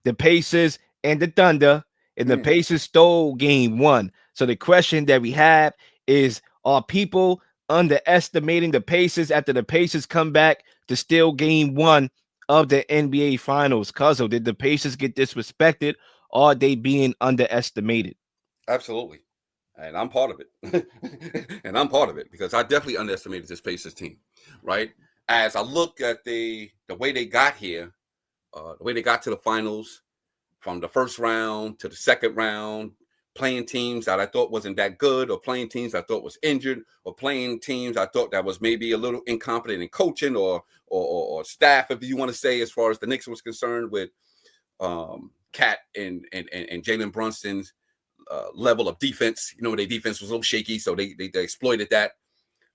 the Pacers and the Thunder, and the Mm, Pacers stole game one. So the question that we have is, are people underestimating the Pacers after the Pacers come back to steal game one of the NBA Finals? Cuzzo, did the Pacers get disrespected, or are they being underestimated? absolutely. And I'm part of it. And I'm part of it because I definitely underestimated this Pacers team, right? As I look at the way they got here, the way they got to the finals, from the first round to the second round, playing teams that I thought wasn't that good, or playing teams I thought was injured, or playing teams I thought that was maybe a little incompetent in coaching or staff, if you want to say, as far as the Knicks was concerned, with Cat and Jalen Brunson's level of defense. You know, their defense was a little shaky, so they exploited that.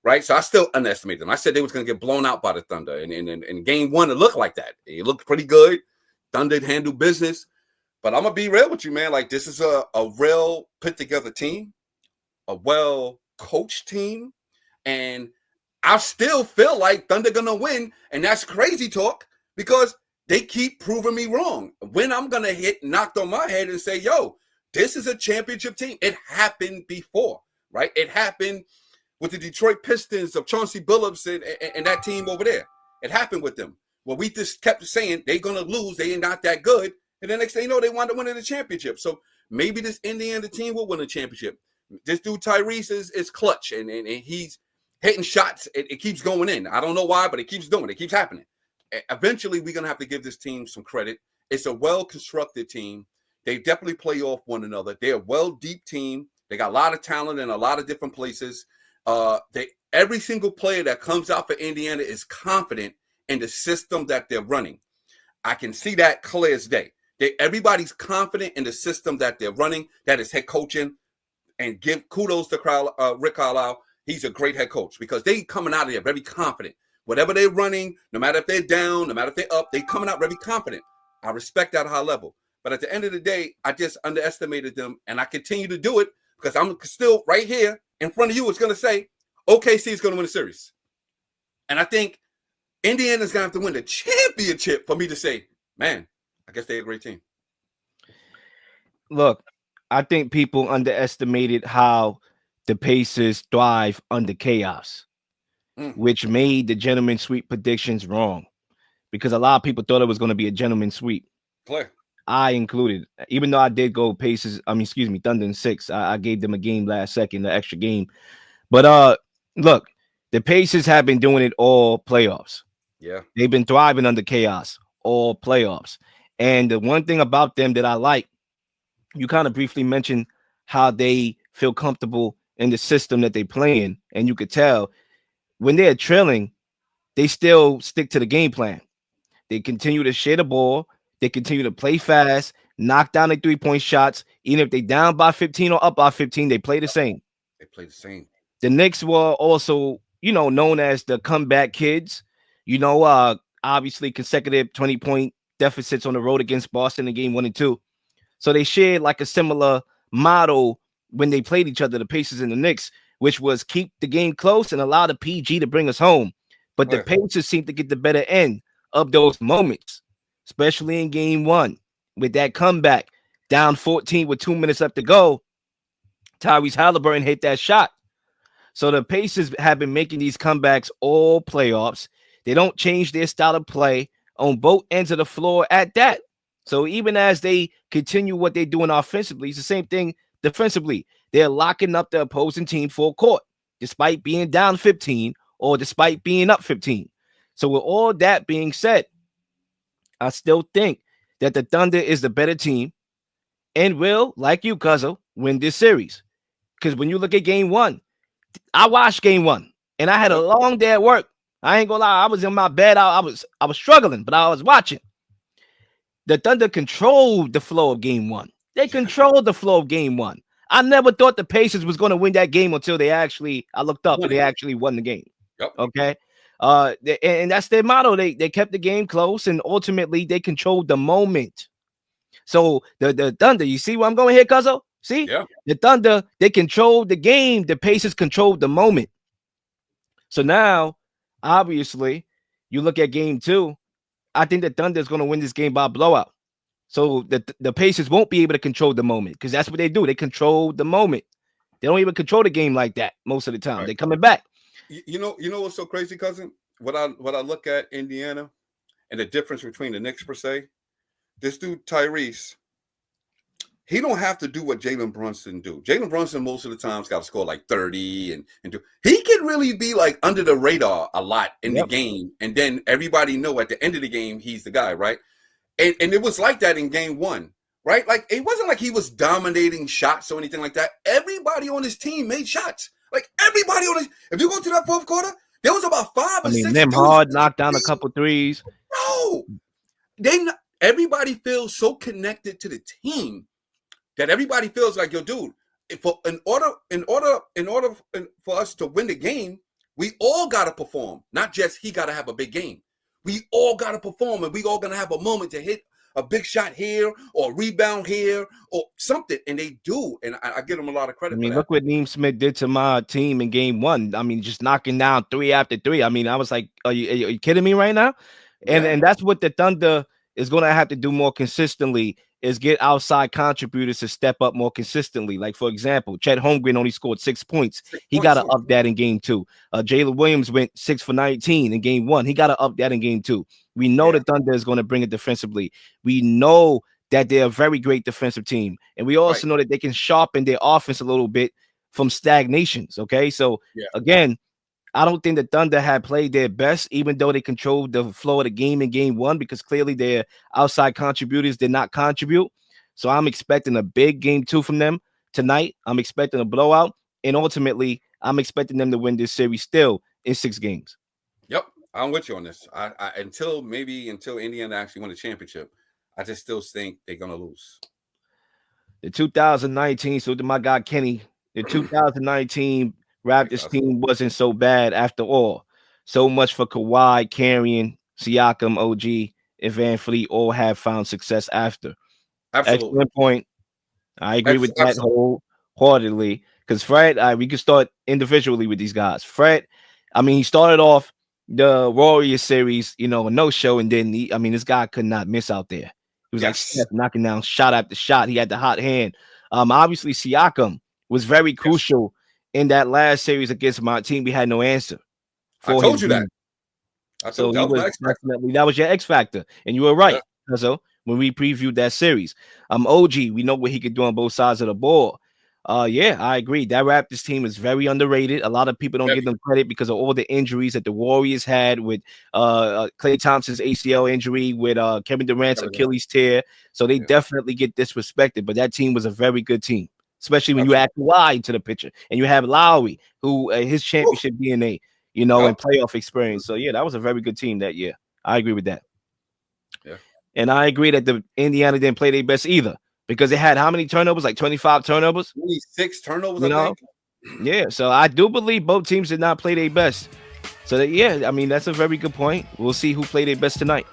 Right, so I still underestimated them. I said they was going to get blown out by the Thunder, and in game one, it looked like that. It looked pretty good. Thunder handled business. But I'm gonna be real with you, man. Like, this is a real put together team, a well coached team, and I still feel like Thunder gonna win, and that's crazy talk because they keep proving me wrong. When I'm gonna hit knocked on my head and say, "Yo, this is a championship team." It happened before, right? It happened with the Detroit Pistons of Chauncey Billups and that team over there. It happened with them. Well, we just kept saying they're gonna lose. They ain't not that good. And then next thing you know, they wound up winning the championship. So maybe this Indiana team will win a championship. This dude Tyrese is clutch, and he's hitting shots. It keeps going in. I don't know why, but it keeps doing it. It keeps happening. Eventually, we're going to have to give this team some credit. It's a well-constructed team. They definitely play off one another. They're a well-deep team. They got a lot of talent in a lot of different places. Every single player that comes out for Indiana is confident in the system that they're running. I can see that clear as day. Everybody's confident in the system that they're running, that is head coaching, and give kudos to Rick Carlisle. He's a great head coach because they coming out of there very confident. Whatever they're running, no matter if they're down, no matter if they're up, they coming out very confident. I respect that high level. But at the end of the day, I just underestimated them, and I continue to do it because I'm still right here in front of you. It's going to say OKC is going to win the series. And I think Indiana's going to have to win the championship for me to say, man, I guess they're a great team. Look, I think people underestimated how the Pacers thrive under chaos, Mm, which made the gentleman sweep predictions wrong because a lot of people thought it was going to be a gentleman sweep. clear. I included, even though I did go Pacers, excuse me, Thunder in six. I gave them a game last second, the extra game. But look, the Pacers have been doing it all playoffs. Yeah. They've been thriving under chaos all playoffs. And the one thing about them that I like, you kind of briefly mentioned how they feel comfortable in the system that they play in, and you could tell when they're trailing, they still stick to the game plan. They continue to share the ball. They continue to play fast, knock down the 3-point shots. Even if they down by 15 or up by 15, they play the same. They play the same. The Knicks were also, known as the comeback kids. Obviously consecutive 20-point deficits on the road against Boston in game 1 and 2. So they shared like a similar model when they played each other, the Pacers and the Knicks, which was keep the game close and allow the PG to bring us home. But the Clear. Pacers seem to get the better end of those moments, especially in game 1 with that comeback down 14 with 2 minutes left to go. Tyrese Halliburton hit that shot. So the Pacers have been making these comebacks all playoffs. They don't change their style of play on both ends of the floor at that. So even as they continue what they're doing offensively, it's the same thing defensively. They're locking up the opposing team full court, despite being down 15 or despite being up 15. So with all that being said, I still think that the Thunder is the better team and will, like you, Cuzzo, win this series. Because when you look at game 1, I watched game 1 and I had a Yep. long day at work. I ain't gonna lie, I was in my bed. I was struggling, but I was watching. The Thunder controlled the flow of game 1. They controlled the flow of game 1. I never thought the Pacers was going to win that game until I looked up Won and it. they actually won the game. Yep. Okay. And that's their motto. They kept the game close and ultimately they controlled the moment. So the Thunder, you see where I'm going here, Cuzzo? See? Yeah. The Thunder, they controlled the game. The Pacers controlled the moment. So now, obviously, you look at game 2. I think the Thunder is going to win this game by blowout. So the Pacers won't be able to control the moment because that's what they do. They control the moment. They don't even control the game like that most of the time. Right. They're coming back. You know what's so crazy, cousin? What I look at Indiana and the difference between the Knicks per se. This dude Tyrese, he don't have to do what Jalen Brunson do. Jalen Brunson most of the times got to score like 30 and do. He can really be like under the radar a lot in the Yep. game, and then everybody know at the end of the game he's the guy, right? And it was like that in game one, right? Like it wasn't like he was dominating shots or anything like that. Everybody on his team made shots. Like everybody on his. If you go to that fourth quarter, there was about five I or mean, six them dudes. hard knocked down a couple threes. No, everybody feels so connected to the team that everybody feels like, yo, dude, for us to win the game, we all gotta perform. Not just he gotta have a big game. We all gotta perform, and we all gonna have a moment to hit a big shot here or rebound here or something, and they do, and I give them a lot of I credit for mean, that. look what Neem Smith did to my team in game one. I mean, just knocking down three after three. I mean, I was like, are you kidding me right now? And Yeah, and that's what the Thunder is going to have to do more consistently is get outside contributors to step up more consistently. Like, for example, Chet Holmgren only scored 6 points. six He got points to too. up that in game two. Jalen Williams went 6 for 19 in game one. He got to up that in game two. We know Yeah, the Thunder is going to bring it defensively. We know that they're a very great defensive team. And we right. also know that they can sharpen their offense a little bit from stagnations. Okay. So Yeah, again, I don't think the Thunder had played their best, even though they controlled the flow of the game in game one, because clearly their outside contributors did not contribute. So I'm expecting a big game two from them tonight. I'm expecting a blowout. And ultimately, I'm expecting them to win this series still in 6 games. yep. I'm with you on this. Until Indiana actually win the championship, I just still think they're gonna lose. The 2019, so to my guy Kenny, the 2019 Thanks, Raptors Oscar. team wasn't so bad after all. So much for Kawhi, Carrion, Siakam, OG, and Van Fleet all have found success after. Absolutely. Excellent point. I agree with that Absolutely. wholeheartedly. Because Fred, we could start individually with these guys. Fred, I mean, he started off the Warriors series, a no show, and then this guy could not miss out there. He was like Yes. Steph knocking down shot after shot. He had the hot hand. Obviously, Siakam was very Yes. crucial in that last series against my team. We had no answer I for his told you that. game. I So told he that was was my X factor. definitely that was your X factor, and you were Yeah. right. So when we previewed that series, OG, we know what he could do on both sides of the ball. Yeah, I agree. That Raptors team is very underrated. A lot of people don't give Very. them credit because of all the injuries that the Warriors had with Klay Thompson's ACL injury, with Kevin Durant's Kevin Durant. Achilles tear. So they Yeah. definitely get disrespected. But that team was a very good team, especially when you add Absolutely. Kawhi to the picture and you have Lowry, who his Woo. championship DNA, and Yep. playoff experience. So yeah, that was a very good team that year. I agree with that. Yeah. And I agree that the Indiana didn't play their best either because they had how many turnovers? Like 25 turnovers, 26 turnovers, you I know? think. Yeah. So I do believe both teams did not play their best. So that, yeah, that's a very good point. We'll see who played their best tonight.